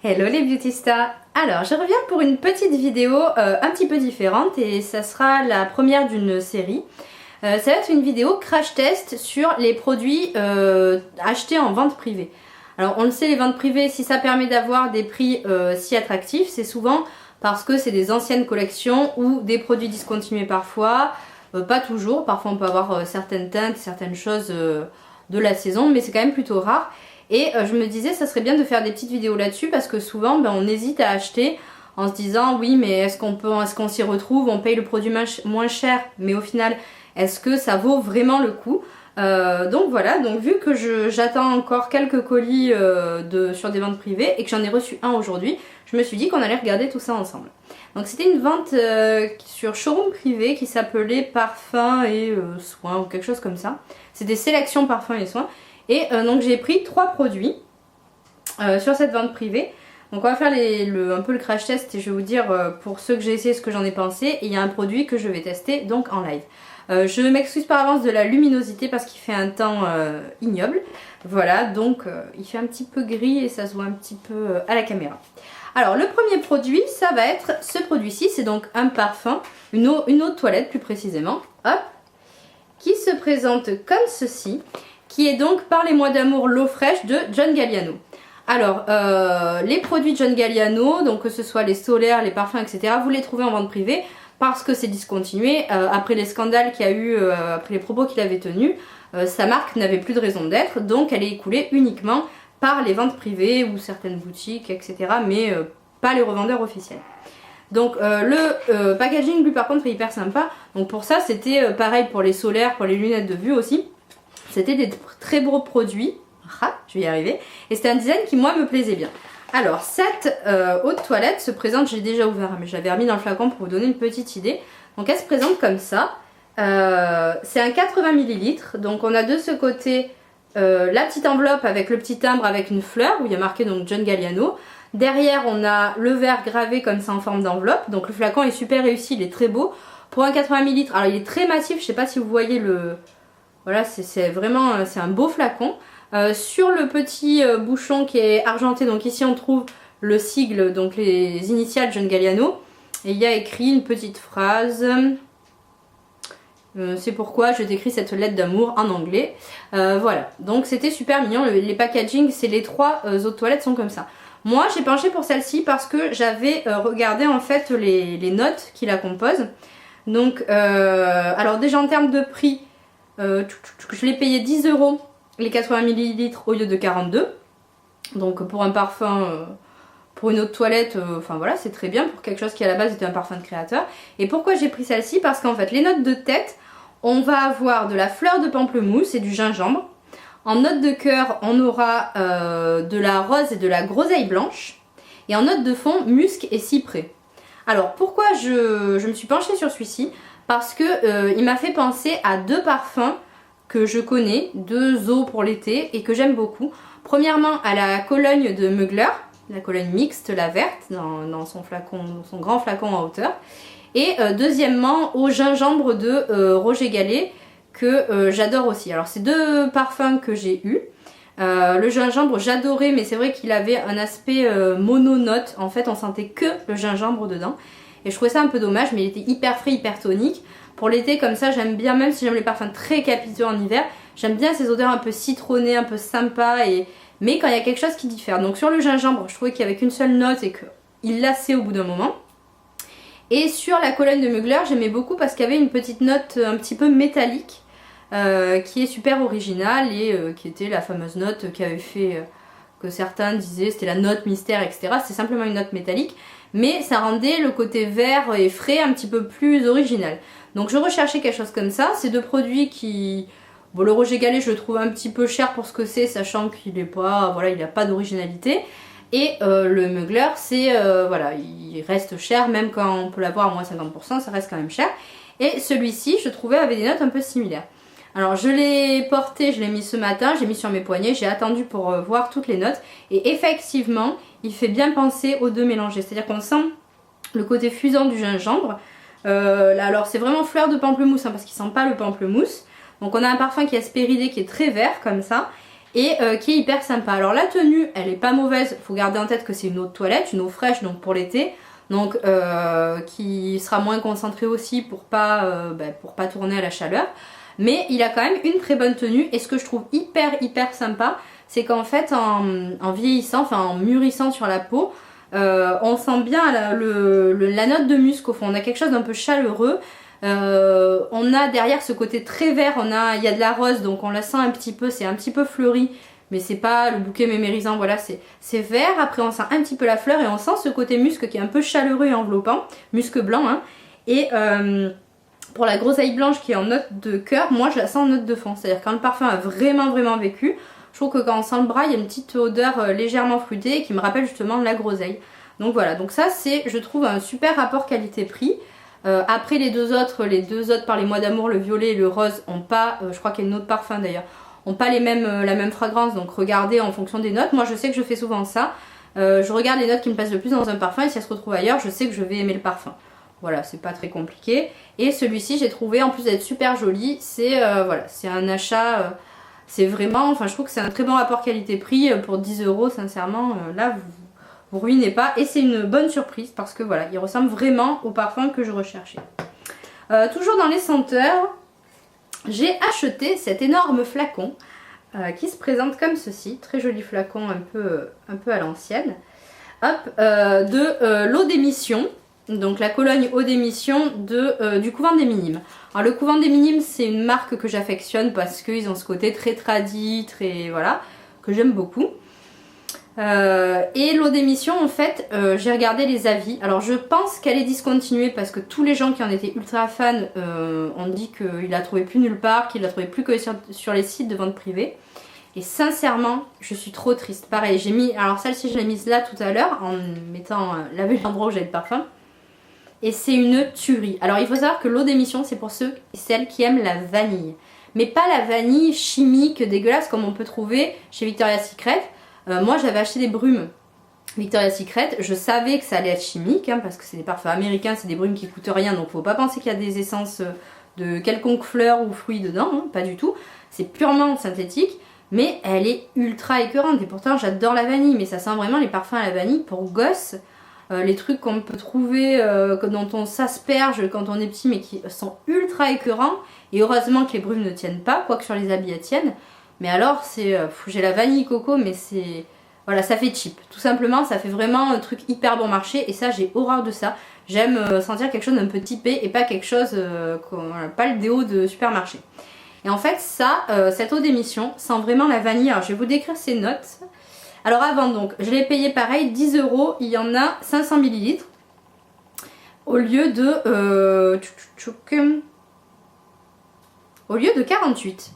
Hello les beautystas. Alors je reviens pour une petite vidéo un petit peu différente et ça sera la première d'une série. Ça va être une vidéo crash test sur les produits achetés en vente privée. Alors on le sait, les ventes privées, si ça permet d'avoir des prix si attractifs, c'est souvent parce que c'est des anciennes collections ou des produits discontinués parfois, pas toujours, parfois on peut avoir certaines teintes, certaines choses de la saison, mais c'est quand même plutôt rare. Et je me disais ça serait bien de faire des petites vidéos là-dessus parce que souvent on hésite à acheter en se disant oui mais est-ce qu'on s'y retrouve, on paye le produit moins cher mais au final est-ce que ça vaut vraiment le coup. Donc voilà, donc vu que j'attends encore quelques colis sur des ventes privées et que j'en ai reçu un aujourd'hui, je me suis dit qu'on allait regarder tout ça ensemble. Donc c'était une vente sur showroom privé qui s'appelait Parfums et Soins ou quelque chose comme ça. C'est des sélections parfums et soins. Et donc j'ai pris 3 produits sur cette vente privée. Donc on va faire un peu le crash test et je vais vous dire pour ceux que j'ai essayé ce que j'en ai pensé. Et il y a un produit que je vais tester donc en live. Je m'excuse par avance de la luminosité parce qu'il fait un temps ignoble. Voilà, donc il fait un petit peu gris et ça se voit un petit peu à la caméra. Alors le premier produit, ça va être ce produit-ci. C'est donc un parfum, une eau de toilette plus précisément. Hop, qui se présente comme ceci. Qui est donc Par les mois d'amour l'eau fraîche de John Galliano. Alors, les produits de John Galliano, donc que ce soit les solaires, les parfums, etc., vous les trouvez en vente privée parce que c'est discontinué. Après les scandales qu'il y a eu, après les propos qu'il avait tenus, sa marque n'avait plus de raison d'être, donc elle est écoulée uniquement par les ventes privées ou certaines boutiques, etc., mais pas les revendeurs officiels. Donc le packaging, lui, par contre, est hyper sympa. Donc pour ça, c'était pareil pour les solaires, pour les lunettes de vue aussi. C'était des très beaux produits, je vais y arriver, et c'était un design qui moi me plaisait bien. Alors cette eau de toilette se présente, j'ai déjà ouvert, mais je l'avais remis dans le flacon pour vous donner une petite idée. Donc elle se présente comme ça, c'est un 80 ml, donc on a de ce côté la petite enveloppe avec le petit timbre avec une fleur, où il y a marqué donc John Galliano. Derrière on a le verre gravé comme ça en forme d'enveloppe, donc le flacon est super réussi, il est très beau. Pour un 80 ml, alors il est très massif, je ne sais pas si vous voyez le... Voilà, c'est vraiment un beau flacon. Sur le petit bouchon qui est argenté, donc ici on trouve le sigle, donc les initiales John Galliano. Et il y a écrit une petite phrase. C'est pourquoi je décris cette lettre d'amour en anglais. Voilà, donc c'était super mignon. Les packaging, c'est les 3 eaux de toilette sont comme ça. Moi j'ai penché pour celle-ci parce que j'avais regardé en fait les notes qui la composent. Donc, alors déjà en termes de prix, je l'ai payé 10 € les 80 ml au lieu de 42. Donc pour un parfum, pour une eau de toilette, enfin voilà, c'est très bien pour quelque chose qui à la base était un parfum de créateur. Et pourquoi j'ai pris celle-ci? Parce qu'en fait les notes de tête, on va avoir de la fleur de pamplemousse et du gingembre. En note de cœur, on aura de la rose et de la groseille blanche. Et en note de fond, musc et cyprès. Alors pourquoi je me suis penchée sur celui-ci? Parce que il m'a fait penser à 2 parfums que je connais, 2 eaux pour l'été et que j'aime beaucoup. Premièrement à la Cologne de Mugler, la Cologne mixte, la verte, dans son flacon, dans son grand flacon en hauteur. Et deuxièmement au gingembre de Roger Gallet que j'adore aussi. Alors c'est 2 parfums que j'ai eu. Le gingembre j'adorais, mais c'est vrai qu'il avait un aspect mononote. En fait on sentait que le gingembre dedans. Et je trouvais ça un peu dommage, mais il était hyper frais, hyper tonique. Pour l'été comme ça, j'aime bien, même si j'aime les parfums très capiteux en hiver, j'aime bien ces odeurs un peu citronnées, un peu sympa, mais quand il y a quelque chose qui diffère. Donc sur le gingembre, je trouvais qu'il n'y avait qu'une seule note et qu'il lassait au bout d'un moment. Et sur la Cologne de Mugler, j'aimais beaucoup parce qu'il y avait une petite note un petit peu métallique, qui est super originale et qui était la fameuse note qui avait fait... que certains disaient c'était la note mystère, etc. C'est simplement une note métallique, mais ça rendait le côté vert et frais un petit peu plus original. Donc je recherchais quelque chose comme ça. Ces 2 produits qui... Bon, le Roger Gallet je le trouve un petit peu cher pour ce que c'est, sachant qu'il n'est pas... Voilà, il n'a pas d'originalité. Et le Mugler, c'est... voilà, il reste cher, même quand on peut l'avoir à moins 50%, ça reste quand même cher. Et celui-ci, je trouvais, avait des notes un peu similaires. Alors je l'ai porté, je l'ai mis ce matin, j'ai mis sur mes poignets, j'ai attendu pour voir toutes les notes. Et effectivement, il fait bien penser aux 2 mélangés. C'est-à-dire qu'on sent le côté fusant du gingembre. Là, alors c'est vraiment fleur de pamplemousse, hein, parce qu'il ne sent pas le pamplemousse. Donc on a un parfum qui est aspéridé, qui est très vert comme ça. et qui est hyper sympa. Alors la tenue, elle est pas mauvaise, faut garder en tête que c'est une eau de toilette, une eau fraîche donc pour l'été, donc qui sera moins concentrée aussi pour pas tourner à la chaleur. Mais il a quand même une très bonne tenue, et ce que je trouve hyper sympa, c'est qu'en fait en vieillissant, enfin en mûrissant sur la peau, on sent bien la note de musc au fond, on a quelque chose d'un peu chaleureux. On a derrière ce côté très vert, il y a de la rose, donc on la sent un petit peu, c'est un petit peu fleuri, mais c'est pas le bouquet mémérisant, voilà, c'est vert. Après on sent un petit peu la fleur et on sent ce côté musc qui est un peu chaleureux et enveloppant, musc blanc, hein. Et pour la groseille blanche qui est en note de cœur, moi je la sens en note de fond, c'est-à-dire quand le parfum a vraiment vécu, je trouve que quand on sent le bras, il y a une petite odeur légèrement fruitée qui me rappelle justement la groseille. Donc voilà, donc ça c'est, je trouve, un super rapport qualité-prix. Après les deux autres par les mois d'amour, le violet et le rose, ont pas, je crois qu'il y a une autre parfum d'ailleurs, ont pas la même fragrance, donc regardez en fonction des notes. Moi je sais que je fais souvent ça, je regarde les notes qui me plaisent le plus dans un parfum et si elles se retrouvent ailleurs, je sais que je vais aimer le parfum. Voilà, c'est pas très compliqué. Et celui-ci, j'ai trouvé, en plus d'être super joli, c'est voilà, c'est un achat, c'est vraiment, enfin je trouve que c'est un très bon rapport qualité-prix pour 10 €, sincèrement, là vous ruinez pas. Et c'est une bonne surprise parce que voilà, il ressemble vraiment au parfum que je recherchais. Toujours dans les senteurs, j'ai acheté cet énorme flacon qui se présente comme ceci, très joli flacon un peu à l'ancienne, hop, de l'eau d'émission. Donc la Cologne eau d'émission du Couvent des Minimes. Alors le Couvent des Minimes, c'est une marque que j'affectionne parce qu'ils ont ce côté très tradi, très voilà, que j'aime beaucoup. Et l'eau d'émission, en fait, j'ai regardé les avis. Alors je pense qu'elle est discontinuée parce que tous les gens qui en étaient ultra fans ont dit qu'ils la trouvaient plus nulle part, qu'ils la trouvaient plus que sur les sites de vente privée. Et sincèrement, je suis trop triste. Pareil, j'ai mis, alors celle-ci je l'ai mise là tout à l'heure en mettant laver l'endroit où j'avais le parfum. Et c'est une tuerie. Alors il faut savoir que l'eau d'émission, c'est pour ceux et celles qui aiment la vanille. Mais pas la vanille chimique dégueulasse comme on peut trouver chez Victoria's Secret. Moi j'avais acheté des brumes Victoria's Secret. Je savais que ça allait être chimique, hein, parce que c'est des parfums américains, c'est des brumes qui coûtent rien. Donc faut pas penser qu'il y a des essences de quelconque fleurs ou fruits dedans, hein, pas du tout. C'est purement synthétique. Mais elle est ultra écœurante. Et pourtant j'adore la vanille. Mais ça sent vraiment les parfums à la vanille pour gosses. Les trucs qu'on peut trouver, dont on s'asperge quand on est petit mais qui sont ultra écœurants. Et heureusement que les brumes ne tiennent pas, quoique sur les habits elles tiennent. Mais alors c'est, j'ai la vanille coco mais c'est, voilà, ça fait cheap. Tout simplement ça fait vraiment un truc hyper bon marché et ça j'ai horreur de ça. J'aime sentir quelque chose d'un peu typé et pas quelque chose, pas le déo de supermarché. Et en fait ça, cette eau d'émission sent vraiment la vanille. Alors je vais vous décrire ses notes. Alors avant donc, je l'ai payé pareil, 10 €, il y en a 500 ml. Au lieu de 48.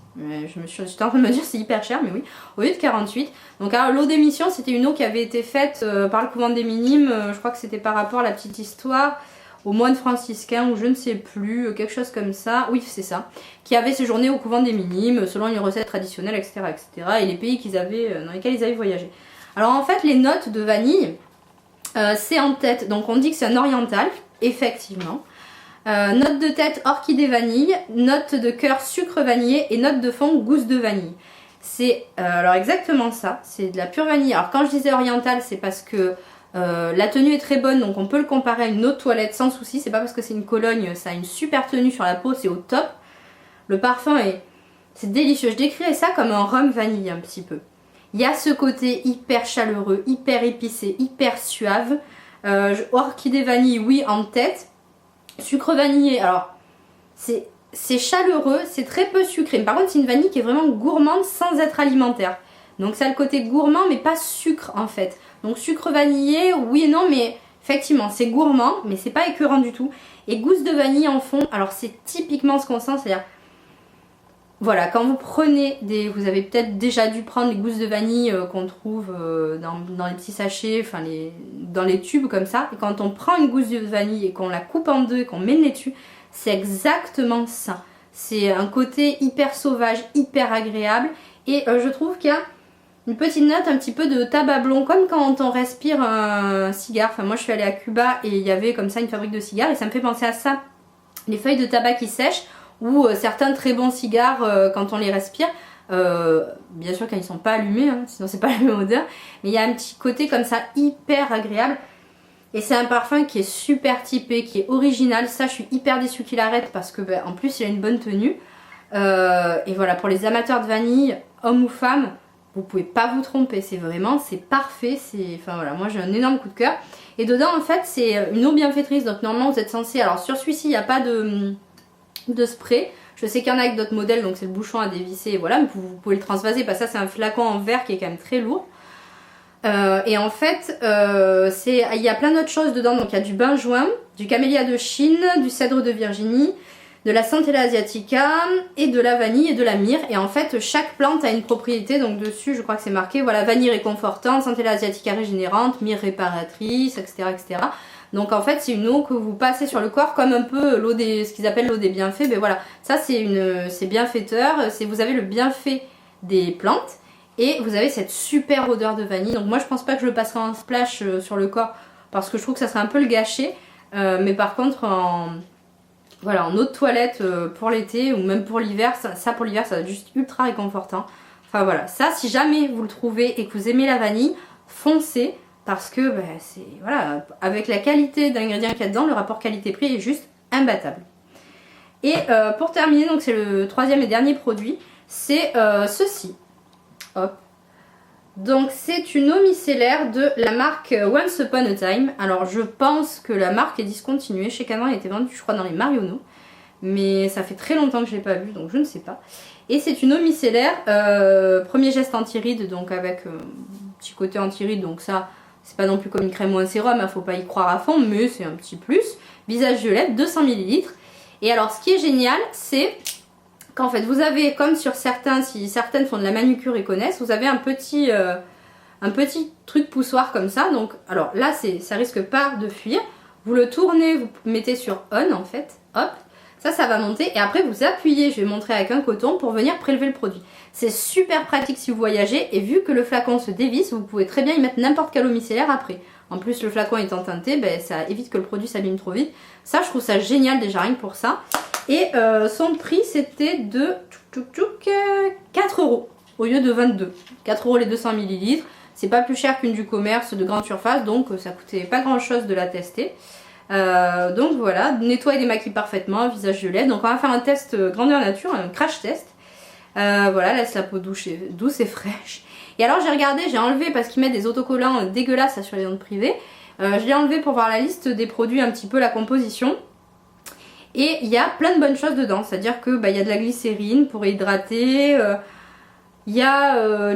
J'étais en train de me dire c'est hyper cher, mais oui, au lieu de 48. Donc alors l'eau d'émission, c'était une eau qui avait été faite par le Couvent des Minimes, je crois que c'était par rapport à la petite histoire, au moine franciscain ou je ne sais plus, quelque chose comme ça, oui c'est ça, qui avait séjourné au Couvent des Minimes selon une recette traditionnelle, etc. et les pays dans lesquels ils avaient voyagé. Alors en fait les notes de vanille, c'est en tête, donc on dit que c'est un oriental, effectivement. Note de tête orchidée vanille, note de cœur sucre vanillé et note de fond gousse de vanille. C'est alors exactement ça, c'est de la pure vanille. Alors quand je disais oriental, c'est parce que la tenue est très bonne, donc on peut le comparer à une eau de toilette sans souci. C'est pas parce que c'est une Cologne, ça a une super tenue sur la peau, c'est au top. Le parfum c'est délicieux. Je décrirais ça comme un rhum vanille un petit peu. Il y a ce côté hyper chaleureux, hyper épicé, hyper suave. Orchidée vanille, oui, en tête. Sucre vanillé, alors c'est chaleureux, c'est très peu sucré. Mais par contre c'est une vanille qui est vraiment gourmande sans être alimentaire. Donc ça a le côté gourmand mais pas sucre en fait. Donc sucre vanillé, oui et non, mais effectivement c'est gourmand mais c'est pas écœurant du tout. Et gousse de vanille en fond, alors c'est typiquement ce qu'on sent, c'est-à-dire voilà, quand vous prenez vous avez peut-être déjà dû prendre les gousses de vanille qu'on trouve dans les petits sachets, enfin dans les tubes comme ça. Et quand on prend une gousse de vanille et qu'on la coupe en deux et qu'on met le nez dessus, c'est exactement ça. C'est un côté hyper sauvage, hyper agréable. Et je trouve qu'il y a une petite note un petit peu de tabac blond, comme quand on respire un cigare. Enfin moi je suis allée à Cuba et il y avait comme ça une fabrique de cigares et ça me fait penser à ça. Les feuilles de tabac qui sèchent, ou certains très bons cigares quand on les respire, Bien sûr quand ils sont pas allumés, hein, sinon c'est pas la même odeur. Mais il y a un petit côté comme ça hyper agréable. Et c'est un parfum qui est super typé, qui est original. Ça je suis hyper déçue qu'il arrête parce que en plus il a une bonne tenue. Et voilà, pour les amateurs de vanille, hommes ou femmes, vous pouvez pas vous tromper, c'est parfait, enfin voilà, moi j'ai un énorme coup de cœur. Et dedans en fait c'est une eau bienfaitrice, donc normalement vous êtes censé, alors sur celui-ci il n'y a pas de spray, je sais qu'il y en a avec d'autres modèles, donc c'est le bouchon à dévisser, et voilà, mais vous pouvez le transvaser, parce que ça c'est un flacon en verre qui est quand même très lourd. Et en fait il y a plein d'autres choses dedans, donc il y a du benjoin, du camélia de Chine, du cèdre de Virginie, de la Centella asiatica et de la vanille et de la myrrhe. Et en fait chaque plante a une propriété, donc dessus je crois que c'est marqué, voilà, vanille réconfortante, Centella asiatica régénérante, myrrhe réparatrice, etc. etc. Donc en fait c'est une eau que vous passez sur le corps comme un peu l'eau des, ce qu'ils appellent l'eau des bienfaits. Ben voilà, ça c'est bienfaiteur, vous avez le bienfait des plantes et vous avez cette super odeur de vanille. Donc moi je pense pas que je le passerai en splash sur le corps parce que je trouve que ça serait un peu le gâcher. Mais par contre voilà, en eau de toilette pour l'été ou même pour l'hiver, ça pour l'hiver ça va être juste ultra réconfortant. Enfin voilà, ça si jamais vous le trouvez et que vous aimez la vanille, foncez parce que c'est, voilà, avec la qualité d'ingrédients qu'il y a dedans, le rapport qualité-prix est juste imbattable. Et pour terminer, donc c'est le troisième et dernier produit, c'est ceci. Hop. Donc c'est une eau micellaire de la marque Once Upon a Time. Alors je pense que la marque est discontinuée. Chez Canon elle était vendue je crois dans les Marionneaux. Mais ça fait très longtemps que je ne l'ai pas vue donc je ne sais pas. Et c'est une eau micellaire, premier geste anti-rides, donc avec un petit côté anti-rides. Donc ça c'est pas non plus comme une crème ou un sérum, il faut pas y croire à fond, mais c'est un petit plus. Visage violette, 200 ml. Et alors ce qui est génial c'est qu'en fait vous avez, comme sur certains, si certaines font de la manucure et connaissent, vous avez un petit truc poussoir comme ça. Donc alors là ça risque pas de fuir. Vous le tournez, vous mettez sur on en fait, hop, ça va monter et après vous appuyez, je vais montrer avec un coton pour venir prélever le produit. C'est super pratique si vous voyagez et vu que le flacon se dévisse, vous pouvez très bien y mettre n'importe quelle eau micellaire après. En plus le flacon étant teinté, ça évite que le produit s'abîme trop vite. Ça je trouve ça génial déjà rien que pour ça. Et son prix c'était de 4 € au lieu de 22. 4 € les 200 ml. C'est pas plus cher qu'une du commerce de grande surface, donc ça coûtait pas grand chose de la tester. Donc voilà, nettoie et démaquille parfaitement, visage violet. Donc on va faire un test grandeur nature, un crash test. Voilà, laisse la peau douce et fraîche. Et alors j'ai regardé, j'ai enlevé parce qu'ils mettent des autocollants dégueulasses sur les ventes privées. Je l'ai enlevé pour voir la liste des produits, un petit peu la composition. Et il y a plein de bonnes choses dedans, c'est-à-dire que y a de la glycérine pour hydrater, il y a de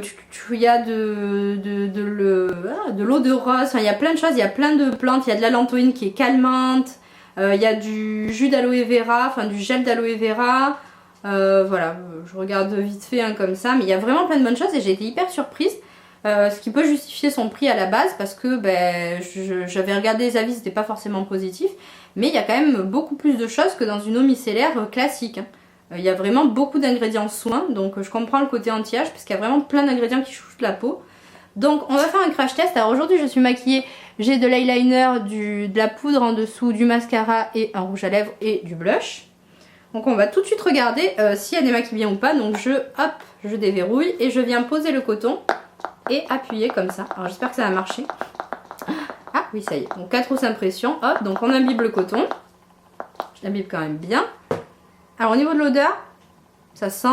l'eau de rose, enfin, il y a plein de choses, il y a plein de plantes, il y a de la lantoïne qui est calmante, il y a du jus d'aloe vera, enfin du gel d'aloe vera, voilà, je regarde vite fait comme ça, mais il y a vraiment plein de bonnes choses et j'ai été hyper surprise. Ce qui peut justifier son prix à la base parce que j'avais regardé les avis, c'était pas forcément positif, mais il y a quand même beaucoup plus de choses que dans une eau micellaire classique. Il y a vraiment beaucoup d'ingrédients soins, donc je comprends le côté anti-âge parce qu'il y a vraiment plein d'ingrédients qui chouchoutent la peau. Donc on va faire un crash test. Alors aujourd'hui je suis maquillée, j'ai de l'eyeliner, de la poudre en dessous, du mascara et un rouge à lèvres et du blush. Donc on va tout de suite regarder si elle démaquille bien ou pas. Donc je déverrouille et je viens poser le coton et appuyer comme ça. Alors j'espère que ça va marcher. Ah oui ça y est, donc 4 ou 5 pressions, hop, donc on imbibe le coton. Je l'imbibe quand même bien. Alors au niveau de l'odeur, ça sent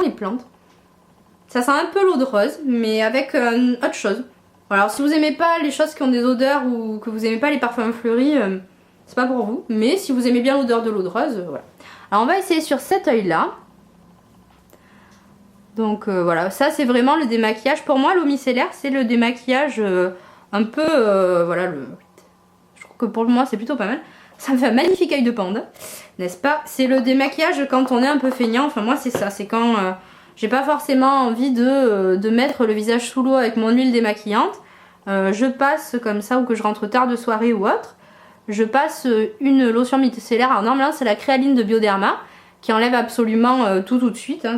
les plantes. Ça sent un peu l'eau de rose, mais avec autre chose. Voilà, alors si vous aimez pas les choses qui ont des odeurs ou que vous aimez pas les parfums fleuris, c'est pas pour vous. Mais si vous aimez bien l'odeur de l'eau de rose, voilà. Alors on va essayer sur cet œil là. Donc voilà, ça c'est vraiment le démaquillage. Pour moi l'eau micellaire c'est le démaquillage un peu, voilà, je trouve que pour moi c'est plutôt pas mal. Ça me fait un magnifique œil de panda, n'est-ce pas? C'est le démaquillage quand on est un peu feignant, enfin moi c'est ça, c'est quand j'ai pas forcément envie de mettre le visage sous l'eau avec mon huile démaquillante. Je passe comme ça ou que je rentre tard de soirée ou autre. Je passe une lotion micellaire, alors normalement c'est la créaline de Bioderma, qui enlève absolument tout de suite, hein.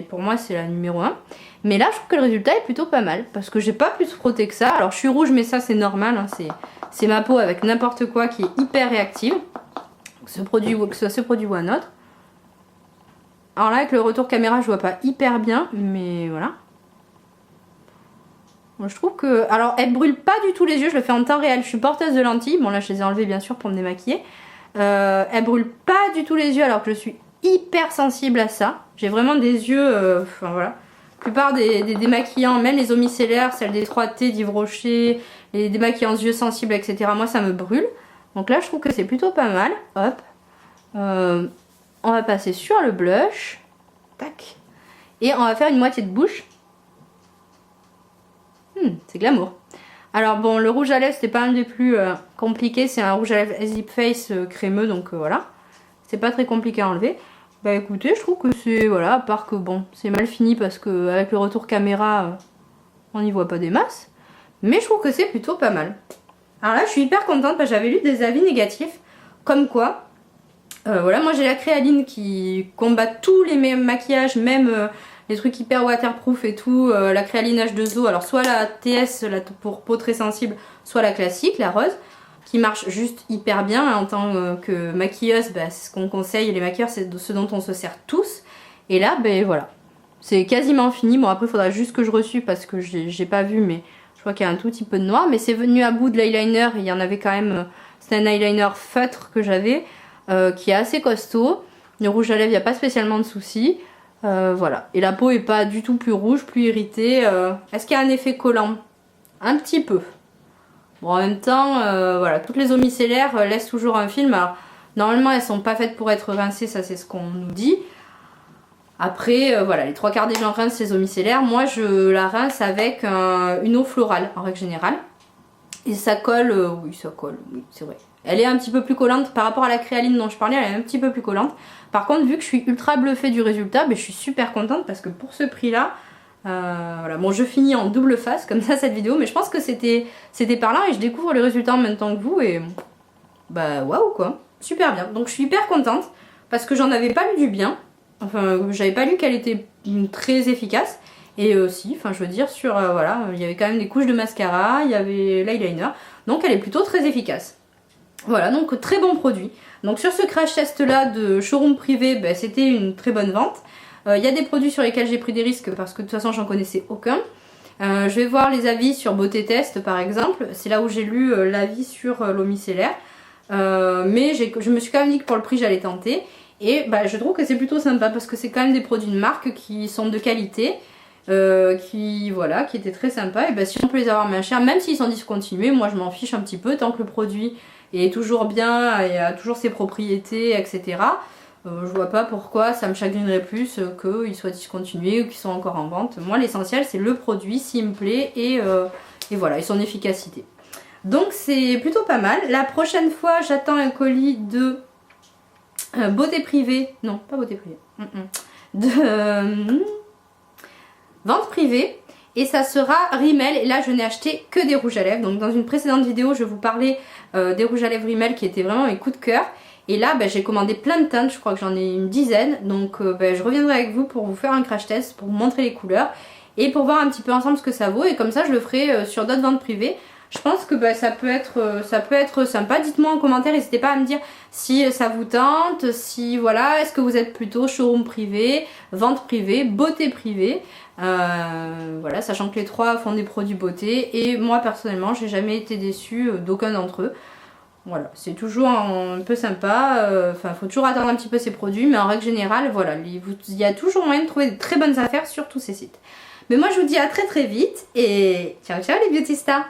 Pour moi c'est la numéro 1. Mais là je trouve que le résultat est plutôt pas mal, parce que j'ai pas plus frotté que ça. Alors je suis rouge mais ça c'est normal, hein. C'est ma peau avec n'importe quoi qui est hyper réactive. Ce produit, que ce soit ce produit ou un autre. Alors là avec le retour caméra je vois pas hyper bien, mais voilà. Bon, je trouve que... Alors elle brûle pas du tout les yeux, je le fais en temps réel, je suis porteuse de lentilles. Bon là je les ai enlevées bien sûr pour me démaquiller. Elle brûle pas du tout les yeux alors que je suis hyper sensible à ça. J'ai vraiment des yeux... Enfin voilà. La plupart des démaquillants, même les eaux micellaires, celles des 3T d'Yves Rocher, les démaquillants yeux sensibles, etc. Moi ça me brûle. Donc là je trouve que c'est plutôt pas mal. Hop. On va passer sur le blush. Tac. Et on va faire une moitié de bouche. C'est glamour. Alors bon, le rouge à lèvres c'était pas un des plus compliqués. C'est un rouge à lèvres Zip Face crémeux, donc voilà. C'est pas très compliqué à enlever. Bah écoutez, je trouve que c'est... Voilà, à part que bon, c'est mal fini parce que avec le retour caméra, on n'y voit pas des masses. Mais je trouve que c'est plutôt pas mal. Alors là, je suis hyper contente parce que j'avais lu des avis négatifs. Comme quoi, voilà, moi j'ai la créaline qui combat tous les maquillages, même... les trucs hyper waterproof et tout, la créaline H2O, alors soit la TS pour peau très sensible, soit la classique, la rose, qui marche juste hyper bien en tant que maquilleuse, bah, c'est ce qu'on conseille, les maquilleurs c'est ce dont on se sert tous, et là ben voilà, c'est quasiment fini. Bon après il faudra juste que je reçue parce que j'ai pas vu, mais je crois qu'il y a un tout petit peu de noir, mais c'est venu à bout de l'eyeliner, il y en avait quand même, c'est un eyeliner feutre que j'avais, qui est assez costaud, le rouge à lèvres il n'y a pas spécialement de soucis. Voilà, et la peau est pas du tout plus rouge, plus irritée. Est-ce qu'il y a un effet collant? Un petit peu. Bon, en même temps, voilà, toutes les eaux micellaires laissent toujours un film. Alors, normalement, elles sont pas faites pour être rincées, ça c'est ce qu'on nous dit. Après, voilà, les 3/4 des gens rincent ces eaux micellaires. Moi, je la rince avec une eau florale, en règle générale. Et ça colle, oui, ça colle, oui, c'est vrai. Elle est un petit peu plus collante par rapport à la créaline dont je parlais, elle est un petit peu plus collante. Par contre, vu que je suis ultra bluffée du résultat, ben, je suis super contente parce que pour ce prix-là, voilà. Bon, je finis en double face comme ça cette vidéo, mais je pense que c'était par là et je découvre les résultats en même temps que vous et bah waouh quoi, super bien. Donc je suis hyper contente parce que j'en avais pas lu du bien, enfin j'avais pas lu qu'elle était très efficace. Et aussi, enfin je veux dire, sur voilà, il y avait quand même des couches de mascara, il y avait l'eyeliner, donc elle est plutôt très efficace. Voilà, donc très bon produit. Donc sur ce crash test là de showroom privé, ben, c'était une très bonne vente. Il y a des produits sur lesquels j'ai pris des risques parce que de toute façon j'en connaissais aucun. Je vais voir les avis sur Beauté Test par exemple, c'est là où j'ai lu l'avis sur l'eau micellaire. Mais je me suis quand même dit que pour le prix j'allais tenter. Et bah, je trouve que c'est plutôt sympa parce que c'est quand même des produits de marque qui sont de qualité. Qui étaient très sympas. Et bah, si on peut les avoir moins chers, même s'ils sont discontinués, moi je m'en fiche un petit peu tant que le produit est toujours bien et a toujours ses propriétés, etc. Je vois pas pourquoi ça me chagrinerait plus qu'ils soient discontinués ou qu'ils soient encore en vente. Moi l'essentiel c'est le produit, s'il me plaît et voilà, et son efficacité. Donc c'est plutôt pas mal. La prochaine fois j'attends un colis de beauté privée, non pas beauté privée, de vente privée. Et ça sera Rimmel, et là je n'ai acheté que des rouges à lèvres. Donc dans une précédente vidéo je vous parlais des rouges à lèvres Rimmel qui étaient vraiment mes coups de cœur. Et là j'ai commandé plein de teintes, je crois que j'en ai une dizaine. Donc je reviendrai avec vous pour vous faire un crash test, pour vous montrer les couleurs. Et pour voir un petit peu ensemble ce que ça vaut. Et comme ça je le ferai sur d'autres ventes privées. Je pense que ça peut être sympa. Dites-moi en commentaire, n'hésitez pas à me dire si ça vous tente, si voilà, est-ce que vous êtes plutôt showroom privé, vente privée, beauté privée. Voilà, sachant que les trois font des produits beauté et moi personnellement j'ai jamais été déçue d'aucun d'entre eux. Voilà, c'est toujours un peu sympa, enfin faut toujours attendre un petit peu ces produits, mais en règle générale voilà, il y a toujours moyen de trouver de très bonnes affaires sur tous ces sites. Mais moi je vous dis à très très vite et ciao ciao les beauty stars.